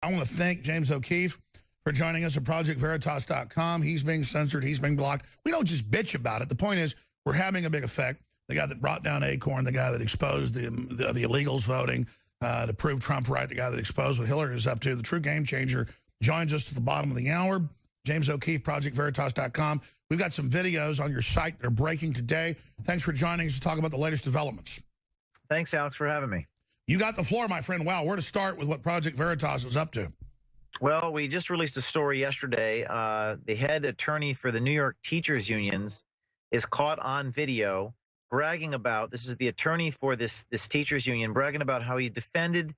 I want to thank James O'Keefe for joining us at ProjectVeritas.com. He's being censored. He's being blocked. We don't just bitch about it. The point is we're having a big effect. The guy that brought down Acorn, the guy that exposed the illegals voting to prove Trump right, the guy that exposed what Hillary is up to, the true game changer, joins us at the bottom of the hour. James O'Keefe, ProjectVeritas.com. We've got some videos on your site that are breaking today. Thanks for joining us to talk about the latest developments. Thanks, Alex, for having me. You got the floor, my friend. Wow, where to start with what Project Veritas is up to? Well, we just released a story yesterday. The head attorney for the New York teachers unions is caught on video bragging about, this is the attorney for this teachers union, bragging about how he defended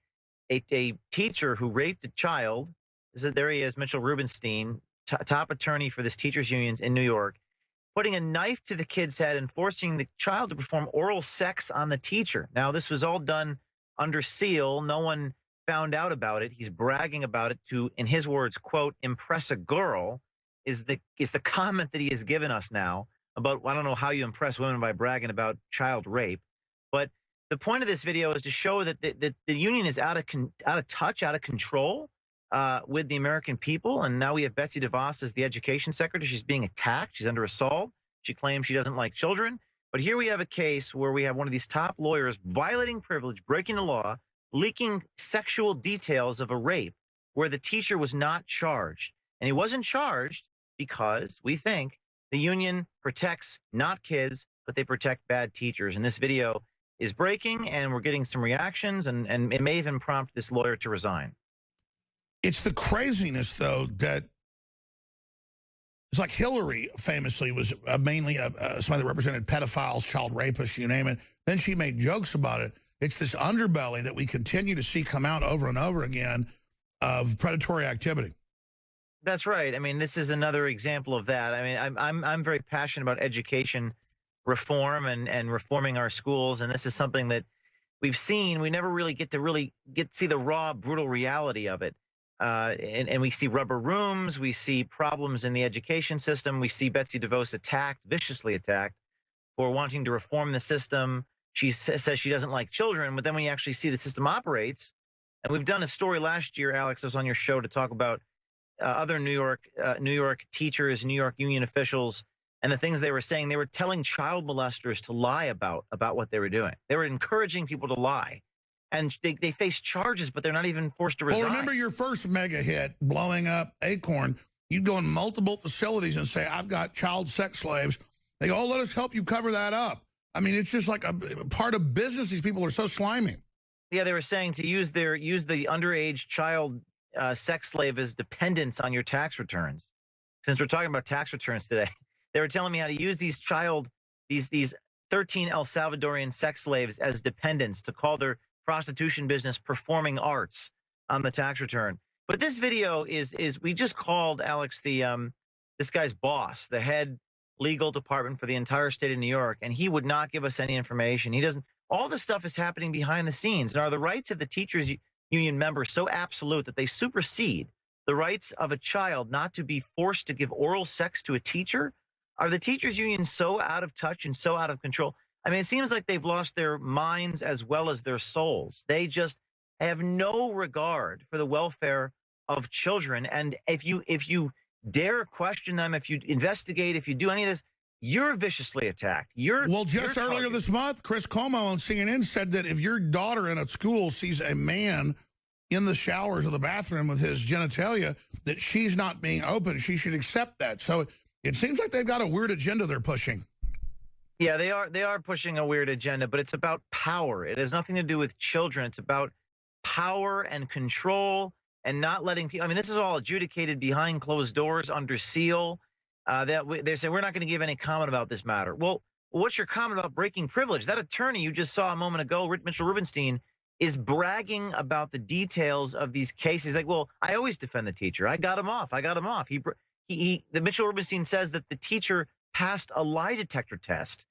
a teacher who raped a child. There he is, Mitchell Rubenstein, top attorney for this teachers unions in New York, putting a knife to the kid's head and forcing the child to perform oral sex on the teacher. Now, this was all done under seal. No one found out about it. He's bragging about it to, in his words, quote, impress a girl, is the comment that he has given us now about, I don't know how you impress women by bragging about child rape. But the point of this video is to show that the union is out of touch, out of control with the American people. And now we have Betsy DeVos as the education secretary. She's being attacked. She's under assault. She claims she doesn't like children. But here we have a case where we have one of these top lawyers violating privilege, breaking the law, leaking sexual details of a rape where the teacher was not charged. And he wasn't charged because we think the union protects not kids, but they protect bad teachers. And this video is breaking, and we're getting some reactions, and it may even prompt this lawyer to resign. It's the craziness, though, that it's like Hillary famously was mainly somebody that represented pedophiles, child rapists, you name it. Then she made jokes about it. It's this underbelly that we continue to see come out over and over again of predatory activity. That's right. I mean, this is another example of that. I mean, I'm very passionate about education reform and reforming our schools, and this is something that we've seen. We never really get to see the raw, brutal reality of it. And we see rubber rooms, we see problems in the education system, we see Betsy DeVos attacked, viciously attacked, for wanting to reform the system. She says she doesn't like children, but then when you actually see the system operates, and we've done a story last year, Alex, I was on your show to talk about other New York teachers, New York union officials, and the things they were saying. They were telling child molesters to lie about what they were doing. They were encouraging people to lie. And they face charges, but they're not even forced to resign. Well, remember your first mega hit, blowing up Acorn. You'd go in multiple facilities and say, I've got child sex slaves. They go, oh, let us help you cover that up. I mean, it's just like a part of business. These people are so slimy. Yeah, they were saying to use the underage child sex slave as dependents on your tax returns. Since we're talking about tax returns today, they were telling me how to use these 13 El Salvadorian sex slaves as dependents to call their prostitution business performing arts on the tax return. But this video is we just called Alex this guy's boss, the head legal department for the entire state of New York, and he would not give us any information. He doesn't. All this stuff is happening behind the scenes. And are the rights of the teachers union members so absolute that they supersede the rights of a child not to be forced to give oral sex to a teacher? Are the teachers union so out of touch and so out of control? I mean, it seems like they've lost their minds as well as their souls. They just have no regard for the welfare of children. And if you dare question them, if you investigate, if you do any of this, you're viciously attacked. Well, just earlier this month, Chris Cuomo on CNN said that if your daughter in a school sees a man in the showers of the bathroom with his genitalia, that she's not being open, she should accept that. So it seems like they've got a weird agenda they're pushing. Yeah, they are pushing a weird agenda, but it's about power. It has nothing to do with children. It's about power and control and not letting people. I mean, this is all adjudicated behind closed doors under seal. They say we're not going to give any comment about this matter. Well, what's your comment about breaking privilege? That attorney you just saw a moment ago, Mitchell Rubenstein, is bragging about the details of these cases. Like, well, I always defend the teacher. I got him off. The Mitchell Rubenstein says that the teacher passed a lie detector test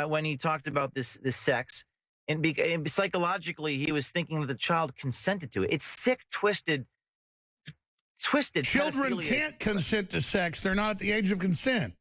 when he talked about this sex, and psychologically he was thinking that the child consented to it. It's sick, twisted. Children can't consent to sex. They're not at the age of consent.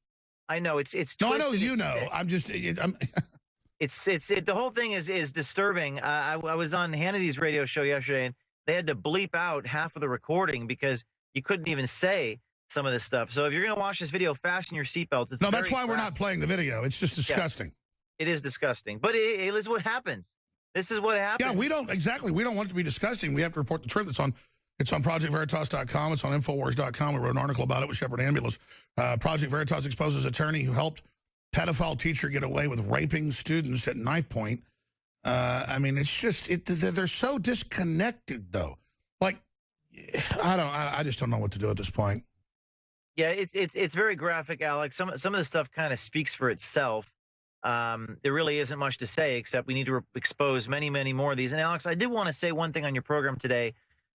I know it's twisted. No, I know you know. Sick. I'm just. The whole thing is disturbing. I was on Hannity's radio show yesterday, they had to bleep out half of the recording because you couldn't even say some of this stuff. So if you're going to watch this video, fasten your seatbelts. It's No, that's very why we're not playing the video. It's just disgusting. It is disgusting. But it is what happens. This is what happens. Yeah, we don't want it to be disgusting. We have to report the truth. It's on ProjectVeritas.com. It's on Infowars.com. We wrote an article about it with Shepherd Ambulance. Project Veritas exposes attorney who helped pedophile teacher get away with raping students at knife point. I mean, it's just they're so disconnected, though. Like, I just don't know what to do at this point. Yeah, it's very graphic, Alex. Some of the stuff kind of speaks for itself. There really isn't much to say except we need to expose many, many more of these. And Alex, I did want to say one thing on your program today.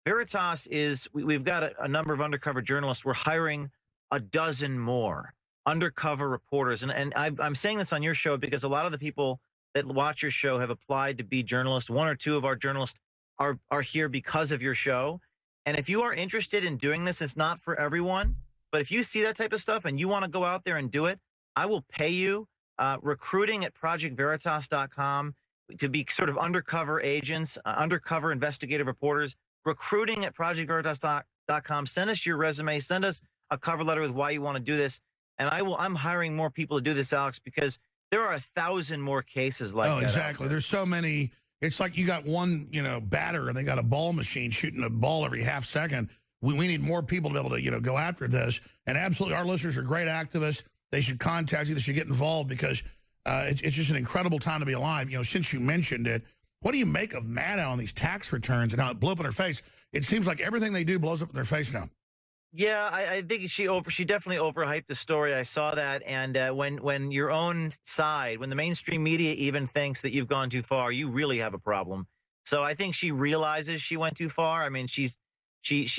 Veritas is, we've got a number of undercover journalists. We're hiring a dozen more undercover reporters. And I'm saying this on your show because a lot of the people that watch your show have applied to be journalists. One or two of our journalists are here because of your show. And if you are interested in doing this, it's not for everyone. But if you see that type of stuff and you want to go out there and do it, I will pay you. Recruiting at ProjectVeritas.com to be sort of undercover agents, undercover investigative reporters. Recruiting at ProjectVeritas.com. Send us your resume. Send us a cover letter with why you want to do this. And I'm hiring more people to do this, Alex, because there are 1,000 more cases like that. Oh, exactly. There's so many. It's like you got one, batter, and they got a ball machine shooting a ball every half second. We need more people to be able to, go after this. And absolutely, our listeners are great activists. They should contact you. They should get involved because it's just an incredible time to be alive. Since you mentioned it, what do you make of Maddow on these tax returns and how it blew up in their face? It seems like everything they do blows up in their face now. Yeah, I think she definitely overhyped the story. I saw that, and when your own side, when the mainstream media even thinks that you've gone too far, you really have a problem. So I think she realizes she went too far. I mean, she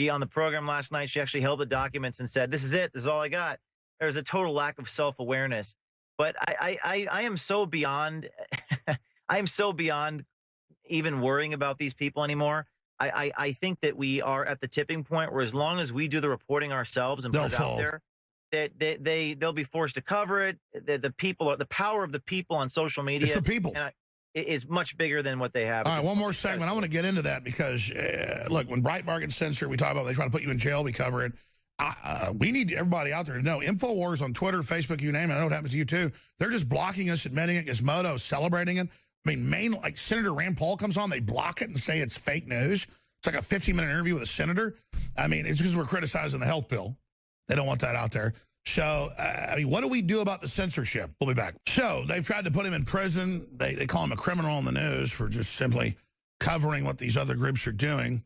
on the program last night, she actually held the documents and said, "This is it. This is all I got." There's a total lack of self-awareness. But I am so beyond I am so beyond even worrying about these people anymore. I think that we are at the tipping point where as long as we do the reporting ourselves and put it out there, they'll be forced to cover it. The power of the people on social media. It's the people. Is much bigger than what they have. All right, one more segment. I want to get into that because, look, when Breitbart gets censored, we talk about they try to put you in jail, we cover it. We need everybody out there to know. Infowars on Twitter, Facebook, you name it. I know it happens to you too. They're just blocking us, admitting it. Gizmodo celebrating it. I mean, like Senator Rand Paul comes on, they block it and say it's fake news. It's like a 15-minute interview with a senator. I mean, it's because we're criticizing the health bill. They don't want that out there. So, I mean, what do we do about the censorship? We'll be back. So, they've tried to put him in prison. They call him a criminal on the news for just simply covering what these other groups are doing.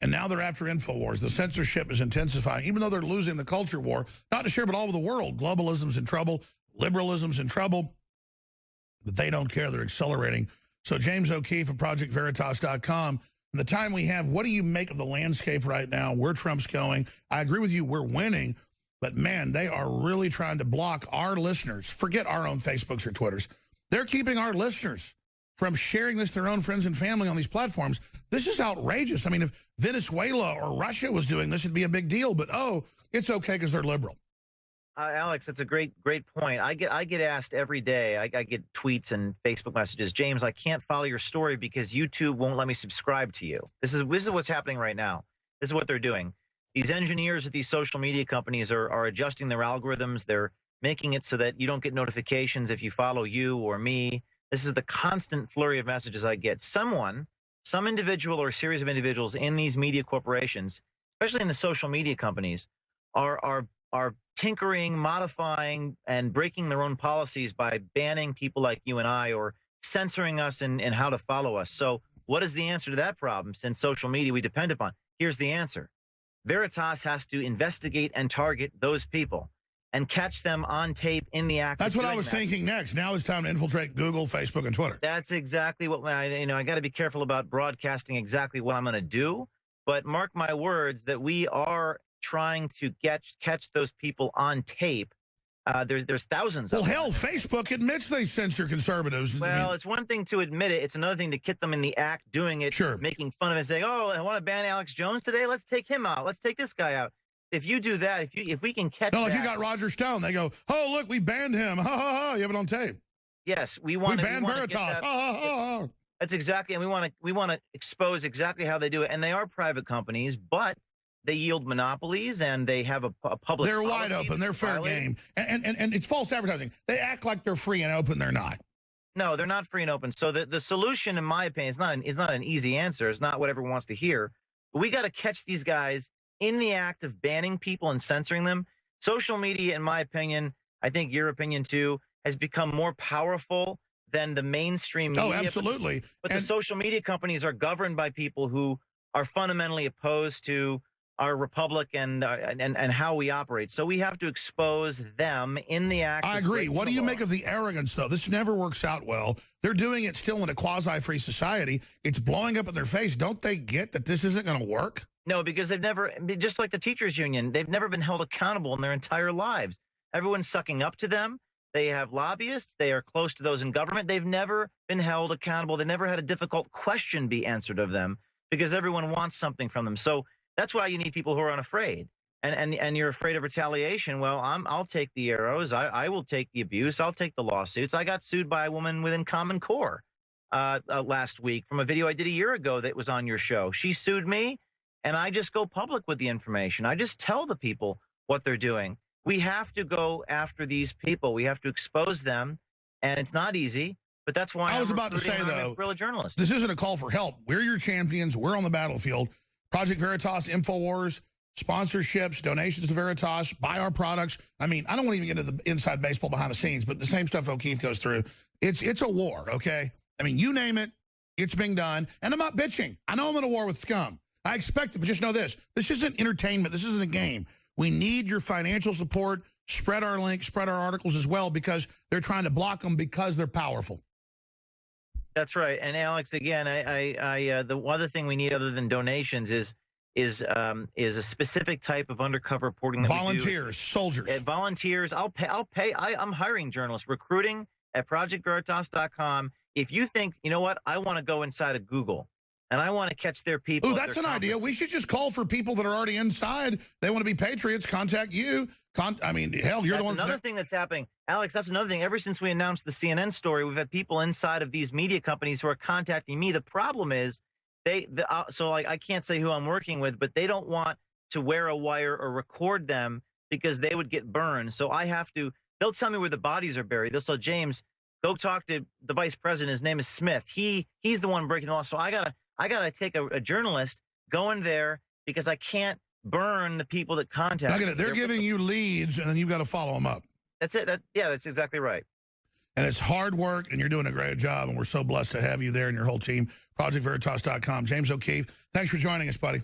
And now they're after Infowars. The censorship is intensifying, even though they're losing the culture war. Not just here, but all over the world. Globalism's in trouble. Liberalism's in trouble. But they don't care. They're accelerating. So James O'Keefe of ProjectVeritas.com. In the time we have, what do you make of the landscape right now, where Trump's going? I agree with you. We're winning. But, man, they are really trying to block our listeners. Forget our own Facebooks or Twitters. They're keeping our listeners from sharing this to their own friends and family on these platforms. This is outrageous. I mean, if Venezuela or Russia was doing this, it'd be a big deal. But, oh, it's okay because they're liberal. Alex, that's a great point. I get asked every day. I get tweets and Facebook messages. James, I can't follow your story because YouTube won't let me subscribe to you. This is what's happening right now. This is what they're doing. These engineers at these social media companies are adjusting their algorithms. They're making it so that you don't get notifications if you follow you or me. This is the constant flurry of messages I get. Some individual or a series of individuals in these media corporations, especially in the social media companies, are tinkering, modifying, and breaking their own policies by banning people like you and I or censoring us and how to follow us. So what is the answer to that problem since social media we depend upon? Here's the answer. Veritas has to investigate and target those people and catch them on tape in the act. That's what I was thinking next. Now it's time to infiltrate Google, Facebook, and Twitter. That's exactly what I got to be careful about broadcasting exactly what I'm going to do. But mark my words that we are trying to catch those people on tape. There's thousands. Well, hell, Facebook admits they censor conservatives. Well, it's one thing to admit it. It's another thing to get them in the act doing it, sure, making fun of it, saying, "Oh, I want to ban Alex Jones today. Let's take him out. Let's take this guy out." If you do that, if we can catch, no, if you got Roger Stone, they go, "Oh, look, we banned him. Ha ha ha! You have it on tape." Yes, we banned Veritas. Ha ha ha! That's exactly, and we want to expose exactly how they do it. And they are private companies, but they yield monopolies and they have a public. They're wide open. They're fair game, and it's false advertising. They act like they're free and open. They're not. No, they're not free and open. So the solution, in my opinion, is not an easy answer. It's not what everyone wants to hear. But we got to catch these guys in the act of banning people and censoring them. Social media, in my opinion, I think your opinion too, has become more powerful than the mainstream media. Oh, absolutely. But the social media companies are governed by people who are fundamentally opposed to our republic and how we operate. So we have to expose them in the act. I agree. What do you make of the arrogance, though? This never works out well. They're doing it still in a quasi-free society. It's blowing up in their face. Don't they get that this isn't going to work? No, because they've never, just like the teachers union, they've never been held accountable in their entire lives. Everyone's sucking up to them. They have lobbyists. They are close to those in government. They've never been held accountable. They never had a difficult question be answered of them because everyone wants something from them. So that's why you need people who are unafraid. And you're afraid of retaliation. Well, I'll take the arrows. I will take the abuse. I'll take the lawsuits. I got sued by a woman within Common Core last week from a video I did a year ago that was on your show. She sued me, and I just go public with the information. I just tell the people what they're doing. We have to go after these people. We have to expose them, and it's not easy. But that's why I was about to say, though, guerrilla journalists. This isn't a call for help. We're your champions. We're on the battlefield. Project Veritas, InfoWars, sponsorships, donations to Veritas, buy our products. I mean, I don't want to even get into the inside baseball behind the scenes, but the same stuff O'Keefe goes through. It's a war, okay? I mean, you name it, it's being done. And I'm not bitching. I know I'm in a war with scum. I expect it, but just know this. This isn't entertainment. This isn't a game. We need your financial support. Spread our links, spread our articles as well, because they're trying to block them because they're powerful. That's right. And Alex, again, the other thing we need other than donations is a specific type of undercover reporting. Volunteers, soldiers. Volunteers. I'll pay. I'm hiring journalists, recruiting at projectveritas.com. If you think, you know what, I want to go inside of Google and I want to catch their people. Oh, that's an idea. We should just call for people that are already inside. They want to be patriots. Contact you. I mean, hell, you're the one. Another thing that's happening, Alex. That's another thing. Ever since we announced the CNN story, we've had people inside of these media companies who are contacting me. The problem is, I can't say who I'm working with, but they don't want to wear a wire or record them because they would get burned. So I have to. They'll tell me where the bodies are buried. They'll say, James, go talk to the vice president. His name is Smith. He's the one breaking the law. So I gotta take a journalist, go in there because I can't burn the people that contact. Look at it. They're giving you leads, and then you've got to follow them up. That's it. That's exactly right. And it's hard work, and you're doing a great job, and we're so blessed to have you there and your whole team. ProjectVeritas.com. James O'Keefe, thanks for joining us, buddy.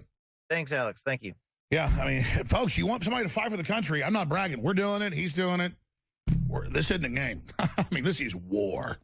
Thanks, Alex. Thank you. Yeah, I mean, folks, you want somebody to fight for the country. I'm not bragging. We're doing it. He's doing it. This isn't a game. I mean, this is war.